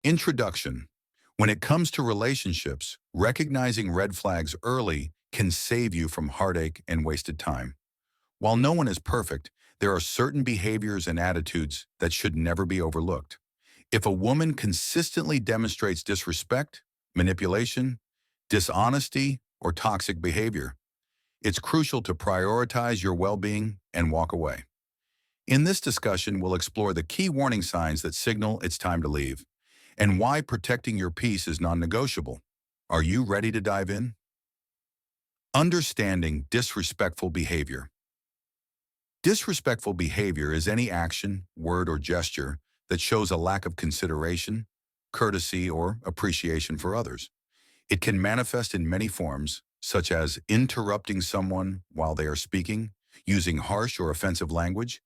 Introduction. When it comes to relationships, recognizing red flags early can save you from heartache and wasted time. While no one is perfect, there are certain behaviors and attitudes that should never be overlooked. If a woman consistently demonstrates disrespect, manipulation, dishonesty, or toxic behavior, it's crucial to prioritize your well-being and walk away. In this discussion, we'll explore the key warning signs that signal it's time to leave and why protecting your peace is non-negotiable. Are you ready to dive in? Understanding disrespectful behavior. Disrespectful behavior is any action, word, or gesture that shows a lack of consideration, courtesy, or appreciation for others. It can manifest in many forms, such as interrupting someone while they are speaking, using harsh or offensive language,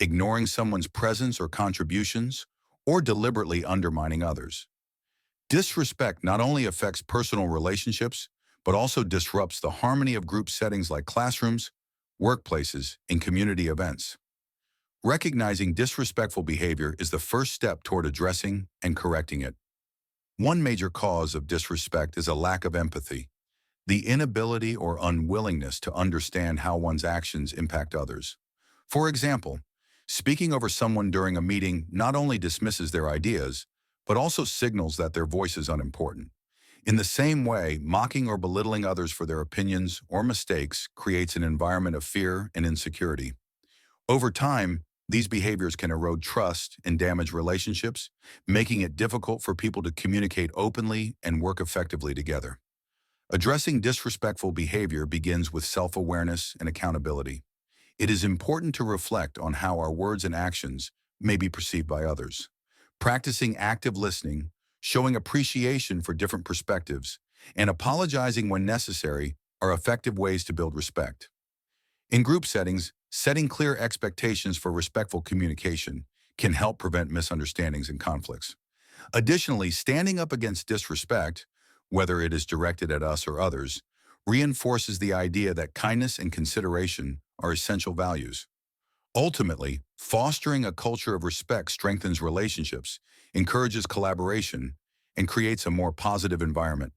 ignoring someone's presence or contributions, or deliberately undermining others. Disrespect not only affects personal relationships, but also disrupts the harmony of group settings like classrooms, workplaces, and community events. Recognizing disrespectful behavior is the first step toward addressing and correcting it. One major cause of disrespect is a lack of empathy, the inability or unwillingness to understand how one's actions impact others. For example, speaking over someone during a meeting not only dismisses their ideas, but also signals that their voice is unimportant. In the same way, mocking or belittling others for their opinions or mistakes creates an environment of fear and insecurity. Over time, these behaviors can erode trust and damage relationships, making it difficult for people to communicate openly and work effectively together. Addressing disrespectful behavior begins with self-awareness and accountability. It is important to reflect on how our words and actions may be perceived by others. Practicing active listening, showing appreciation for different perspectives, and apologizing when necessary are effective ways to build respect. In group settings, setting clear expectations for respectful communication can help prevent misunderstandings and conflicts. Additionally, standing up against disrespect, whether it is directed at us or others, reinforces the idea that kindness and consideration are essential values. Ultimately, fostering a culture of respect strengthens relationships, encourages collaboration, and creates a more positive environment.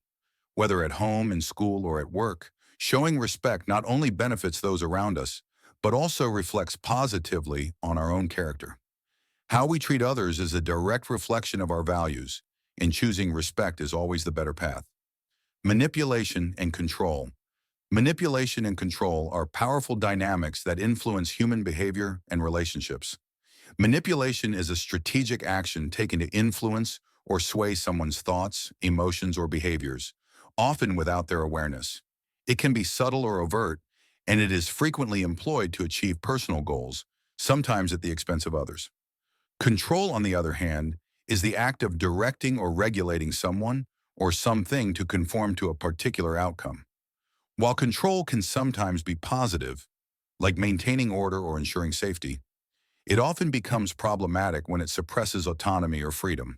Whether at home, in school, or at work, showing respect not only benefits those around us, but also reflects positively on our own character. How we treat others is a direct reflection of our values, and choosing respect is always the better path. Manipulation and control. Manipulation and control are powerful dynamics that influence human behavior and relationships. Manipulation is a strategic action taken to influence or sway someone's thoughts, emotions, or behaviors, often without their awareness. It can be subtle or overt, and it is frequently employed to achieve personal goals, sometimes at the expense of others. Control, on the other hand, is the act of directing or regulating someone or something to conform to a particular outcome. While control can sometimes be positive, like maintaining order or ensuring safety, it often becomes problematic when it suppresses autonomy or freedom.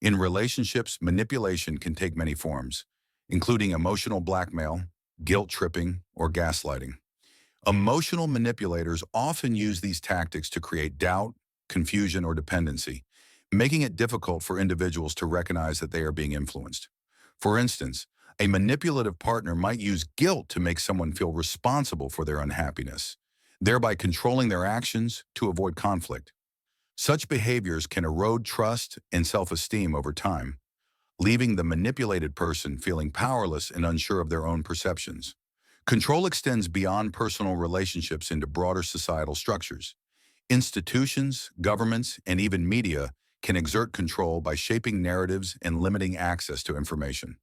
In relationships, manipulation can take many forms, including emotional blackmail, guilt tripping, or gaslighting. Emotional manipulators often use these tactics to create doubt, confusion, or dependency, making it difficult for individuals to recognize that they are being influenced. For instance, a manipulative partner might use guilt to make someone feel responsible for their unhappiness, thereby controlling their actions to avoid conflict. Such behaviors can erode trust and self-esteem over time, leaving the manipulated person feeling powerless and unsure of their own perceptions. Control extends beyond personal relationships into broader societal structures. Institutions, governments, and even media can exert control by shaping narratives and limiting access to information.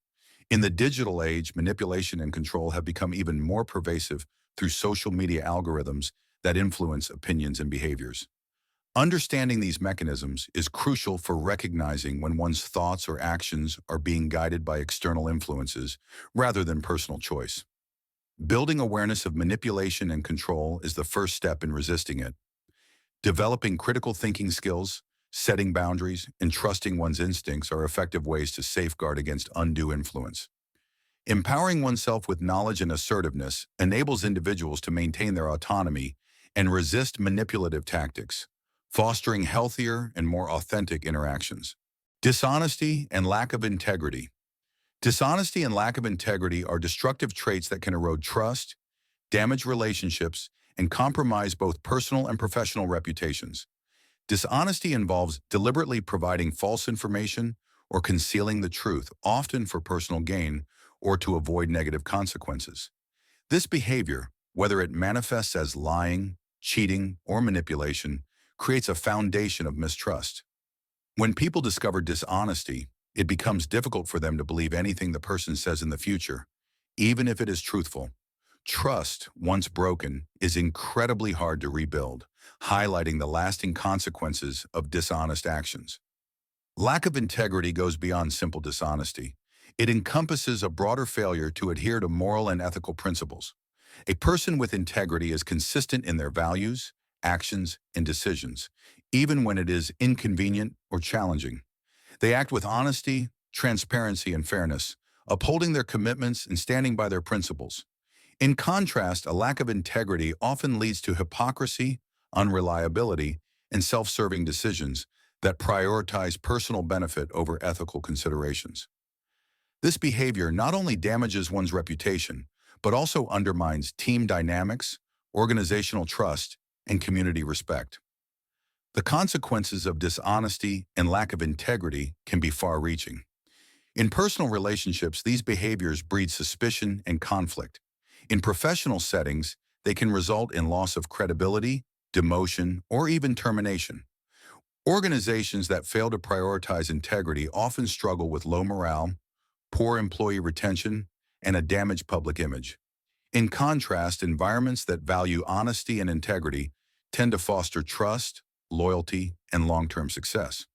In the digital age, manipulation and control have become even more pervasive through social media algorithms that influence opinions and behaviors. Understanding these mechanisms is crucial for recognizing when one's thoughts or actions are being guided by external influences rather than personal choice. Building awareness of manipulation and control is the first step in resisting it. Developing critical thinking skills, setting boundaries, and trusting one's instincts are effective ways to safeguard against undue influence. Empowering oneself with knowledge and assertiveness enables individuals to maintain their autonomy and resist manipulative tactics, fostering healthier and more authentic interactions. Dishonesty and lack of integrity. Dishonesty and lack of integrity are destructive traits that can erode trust, damage relationships, and compromise both personal and professional reputations. Dishonesty involves deliberately providing false information or concealing the truth, often for personal gain or to avoid negative consequences. This behavior, whether it manifests as lying, cheating, or manipulation, creates a foundation of mistrust. When people discover dishonesty, it becomes difficult for them to believe anything the person says in the future, even if it is truthful. Trust, once broken, is incredibly hard to rebuild, highlighting the lasting consequences of dishonest actions. Lack of integrity goes beyond simple dishonesty. It encompasses a broader failure to adhere to moral and ethical principles. A person with integrity is consistent in their values, actions, and decisions, even when it is inconvenient or challenging. They act with honesty, transparency, and fairness, upholding their commitments and standing by their principles. In contrast, a lack of integrity often leads to hypocrisy, unreliability, and self-serving decisions that prioritize personal benefit over ethical considerations. This behavior not only damages one's reputation, but also undermines team dynamics, organizational trust, and community respect. The consequences of dishonesty and lack of integrity can be far-reaching. In personal relationships, these behaviors breed suspicion and conflict. In professional settings, they can result in loss of credibility, demotion, or even termination. Organizations that fail to prioritize integrity often struggle with low morale, poor employee retention, and a damaged public image. In contrast, environments that value honesty and integrity tend to foster trust, loyalty, and long-term success.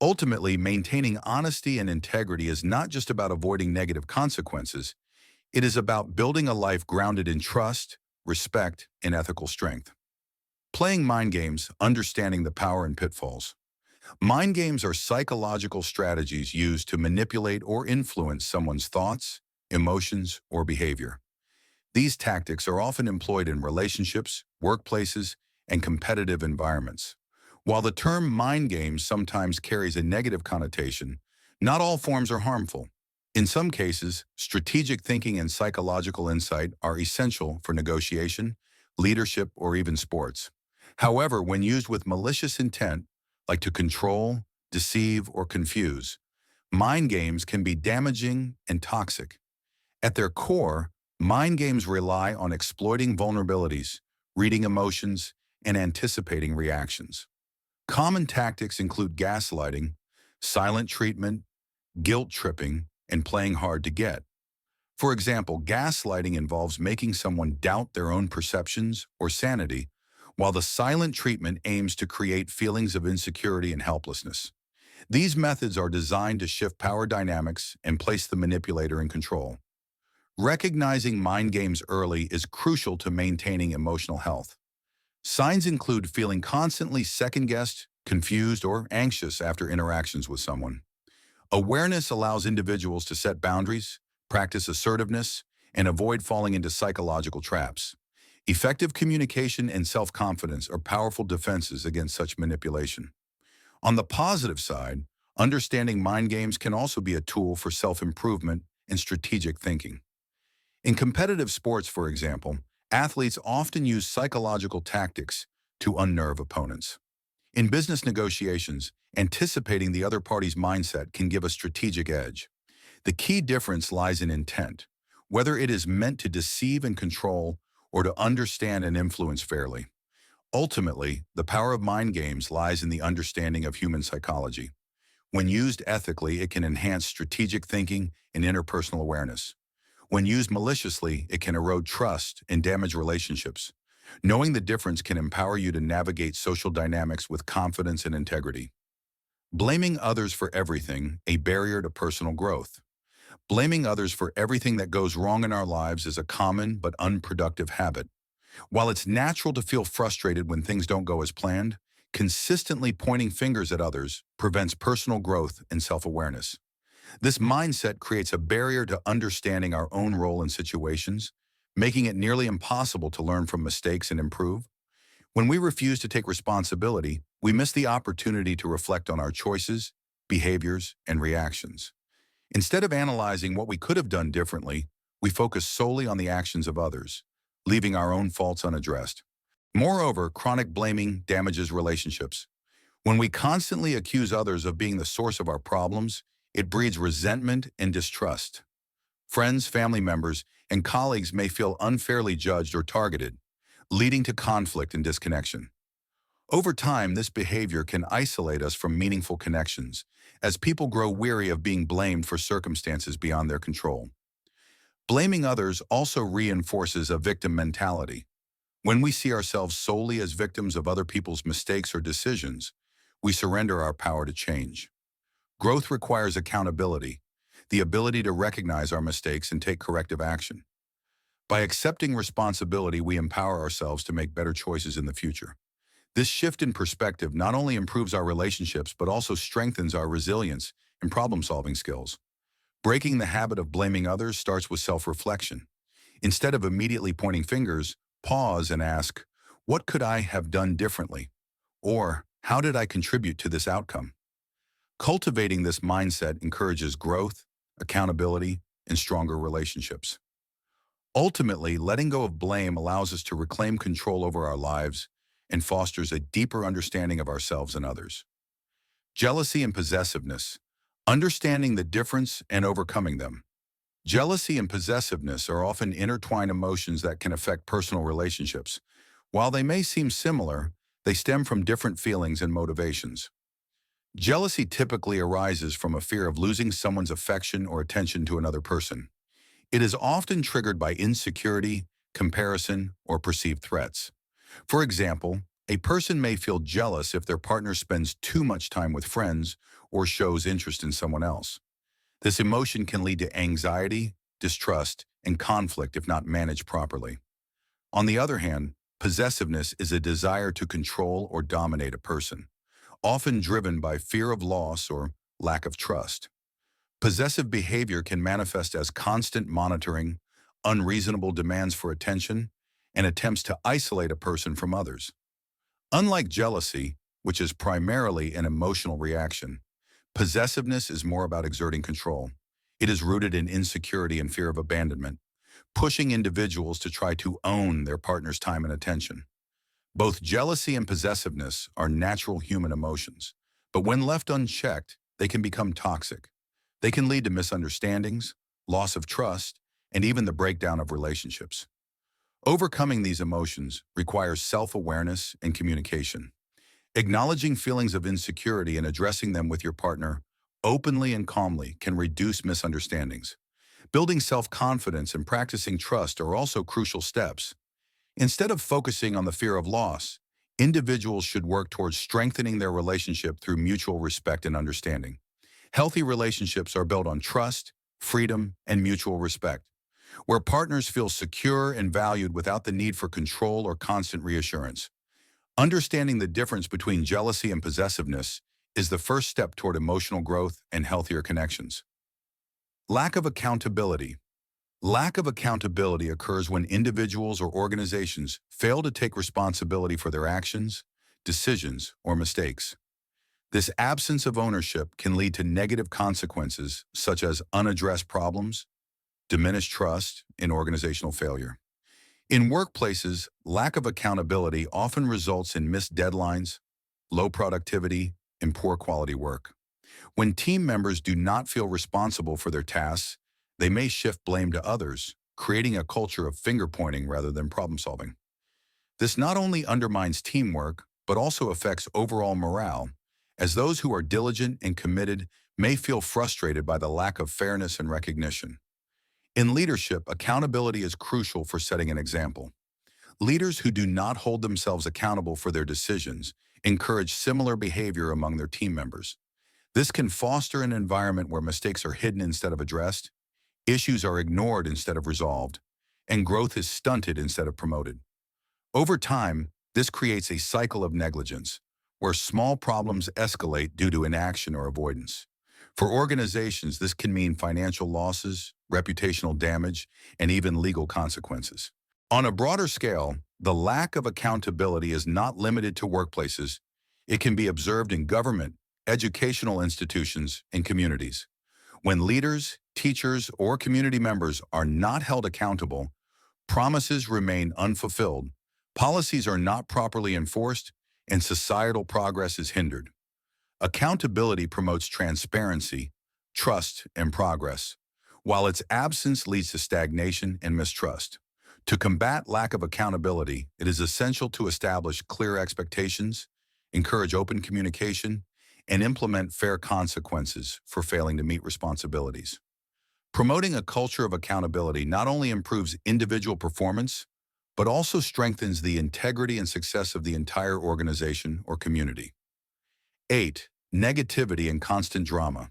Ultimately, maintaining honesty and integrity is not just about avoiding negative consequences. It is about building a life grounded in trust, respect, and ethical strength. Playing mind games, understanding the power and pitfalls. Mind games are psychological strategies used to manipulate or influence someone's thoughts, emotions, or behavior. These tactics are often employed in relationships, workplaces, and competitive environments. While the term mind games sometimes carries a negative connotation, not all forms are harmful. In some cases, strategic thinking and psychological insight are essential for negotiation, leadership, or even sports. However, when used with malicious intent, like to control, deceive, or confuse, mind games can be damaging and toxic. At their core, mind games rely on exploiting vulnerabilities, reading emotions, and anticipating reactions. Common tactics include gaslighting, silent treatment, guilt tripping, and playing hard to get. For example, gaslighting involves making someone doubt their own perceptions or sanity, while the silent treatment aims to create feelings of insecurity and helplessness. These methods are designed to shift power dynamics and place the manipulator in control. Recognizing mind games early is crucial to maintaining emotional health. Signs include feeling constantly second-guessed, confused, or anxious after interactions with someone. Awareness allows individuals to set boundaries, practice assertiveness, and avoid falling into psychological traps. Effective communication and self-confidence are powerful defenses against such manipulation. On the positive side, understanding mind games can also be a tool for self-improvement and strategic thinking. In competitive sports, for example, athletes often use psychological tactics to unnerve opponents. In business negotiations, anticipating the other party's mindset can give a strategic edge. The key difference lies in intent, whether it is meant to deceive and control or to understand and influence fairly. Ultimately, the power of mind games lies in the understanding of human psychology. When used ethically, it can enhance strategic thinking and interpersonal awareness. When used maliciously, it can erode trust and damage relationships. Knowing the difference can empower you to navigate social dynamics with confidence and integrity. Blaming others for everything, a barrier to personal growth. Blaming others for everything that goes wrong in our lives is a common but unproductive habit. While it's natural to feel frustrated when things don't go as planned, consistently pointing fingers at others prevents personal growth and self-awareness. This mindset creates a barrier to understanding our own role in situations, making it nearly impossible to learn from mistakes and improve. When we refuse to take responsibility, we miss the opportunity to reflect on our choices, behaviors, and reactions. Instead of analyzing what we could have done differently, we focus solely on the actions of others, leaving our own faults unaddressed. Moreover, chronic blaming damages relationships. When we constantly accuse others of being the source of our problems, it breeds resentment and distrust. Friends, family members, and colleagues may feel unfairly judged or targeted, leading to conflict and disconnection. Over time, this behavior can isolate us from meaningful connections, as people grow weary of being blamed for circumstances beyond their control. Blaming others also reinforces a victim mentality. When we see ourselves solely as victims of other people's mistakes or decisions, we surrender our power to change. Growth requires accountability, the ability to recognize our mistakes and take corrective action. By accepting responsibility, we empower ourselves to make better choices in the future. This shift in perspective not only improves our relationships but also strengthens our resilience and problem-solving skills. Breaking the habit of blaming others starts with self-reflection. Instead of immediately pointing fingers, pause and ask, what could I have done differently? Or, how did I contribute to this outcome? Cultivating this mindset encourages growth, accountability, and stronger relationships. Ultimately, letting go of blame allows us to reclaim control over our lives and fosters a deeper understanding of ourselves and others. Jealousy and possessiveness. Understanding the difference and overcoming them. Jealousy and possessiveness are often intertwined emotions that can affect personal relationships. While they may seem similar, they stem from different feelings and motivations. Jealousy typically arises from a fear of losing someone's affection or attention to another person. It is often triggered by insecurity, comparison, or perceived threats. For example, a person may feel jealous if their partner spends too much time with friends or shows interest in someone else. This emotion can lead to anxiety, distrust, and conflict if not managed properly. On the other hand, possessiveness is a desire to control or dominate a person, often driven by fear of loss or lack of trust. Possessive behavior can manifest as constant monitoring, unreasonable demands for attention, and attempts to isolate a person from others. Unlike jealousy, which is primarily an emotional reaction, possessiveness is more about exerting control. It is rooted in insecurity and fear of abandonment, pushing individuals to try to own their partner's time and attention. Both jealousy and possessiveness are natural human emotions, but when left unchecked, they can become toxic. They can lead to misunderstandings, loss of trust, and even the breakdown of relationships. Overcoming these emotions requires self-awareness and communication. Acknowledging feelings of insecurity and addressing them with your partner openly and calmly can reduce misunderstandings. Building self-confidence and practicing trust are also crucial steps. Instead of focusing on the fear of loss, individuals should work towards strengthening their relationship through mutual respect and understanding. Healthy relationships are built on trust, freedom, and mutual respect, where partners feel secure and valued without the need for control or constant reassurance. Understanding the difference between jealousy and possessiveness is the first step toward emotional growth and healthier connections. Lack of accountability. Lack of accountability occurs when individuals or organizations fail to take responsibility for their actions, decisions, or mistakes. This absence of ownership can lead to negative consequences such as unaddressed problems, diminished trust, and organizational failure. In workplaces, lack of accountability often results in missed deadlines, low productivity, and poor quality work. When team members do not feel responsible for their tasks, they may shift blame to others, creating a culture of finger-pointing rather than problem-solving. This not only undermines teamwork, but also affects overall morale, as those who are diligent and committed may feel frustrated by the lack of fairness and recognition. In leadership, accountability is crucial for setting an example. Leaders who do not hold themselves accountable for their decisions encourage similar behavior among their team members. This can foster an environment where mistakes are hidden instead of addressed, issues are ignored instead of resolved, and growth is stunted instead of promoted. Over time, this creates a cycle of negligence, where small problems escalate due to inaction or avoidance. For organizations, this can mean financial losses, reputational damage, and even legal consequences. On a broader scale, the lack of accountability is not limited to workplaces. It can be observed in government, educational institutions, and communities. When leaders, teachers, or community members are not held accountable, promises remain unfulfilled, policies are not properly enforced, and societal progress is hindered. Accountability promotes transparency, trust, and progress, while its absence leads to stagnation and mistrust. To combat lack of accountability, it is essential to establish clear expectations, encourage open communication, and implement fair consequences for failing to meet responsibilities. Promoting a culture of accountability not only improves individual performance, but also strengthens the integrity and success of the entire organization or community. 8. Negativity and constant drama.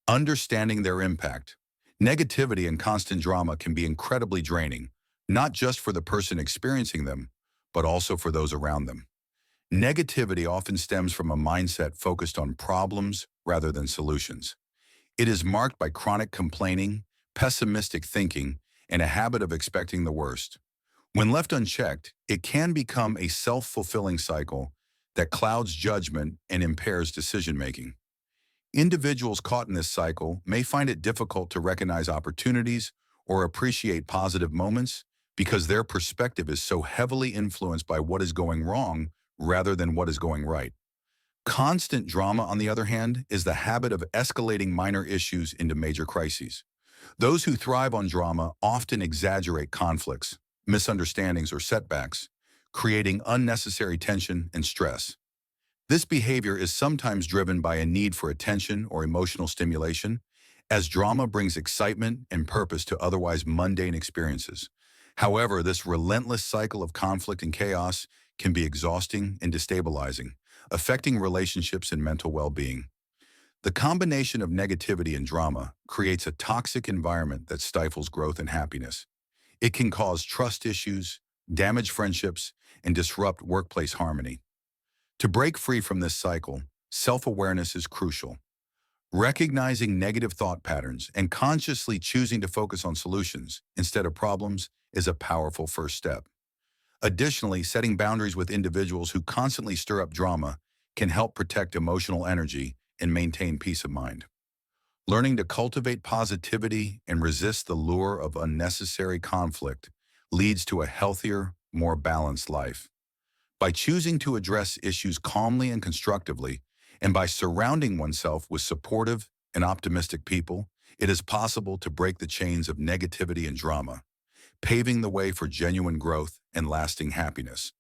Understanding their impact. Negativity and constant drama can be incredibly draining, not just for the person experiencing them, but also for those around them. Negativity often stems from a mindset focused on problems rather than solutions. It is marked by chronic complaining, pessimistic thinking, and a habit of expecting the worst. When left unchecked, it can become a self-fulfilling cycle that clouds judgment and impairs decision-making. Individuals caught in this cycle may find it difficult to recognize opportunities or appreciate positive moments because their perspective is so heavily influenced by what is going wrong rather than what is going right. Constant drama, on the other hand, is the habit of escalating minor issues into major crises. Those who thrive on drama often exaggerate conflicts, misunderstandings, or setbacks, creating unnecessary tension and stress. This behavior is sometimes driven by a need for attention or emotional stimulation, as drama brings excitement and purpose to otherwise mundane experiences. However, this relentless cycle of conflict and chaos can be exhausting and destabilizing, affecting relationships and mental well-being. The combination of negativity and drama creates a toxic environment that stifles growth and happiness. It can cause trust issues, damage friendships, and disrupt workplace harmony. To break free from this cycle, self-awareness is crucial. Recognizing negative thought patterns and consciously choosing to focus on solutions instead of problems is a powerful first step. Additionally, setting boundaries with individuals who constantly stir up drama can help protect emotional energy and maintain peace of mind. Learning to cultivate positivity and resist the lure of unnecessary conflict leads to a healthier, more balanced life. By choosing to address issues calmly and constructively, and by surrounding oneself with supportive and optimistic people, it is possible to break the chains of negativity and drama, paving the way for genuine growth and lasting happiness.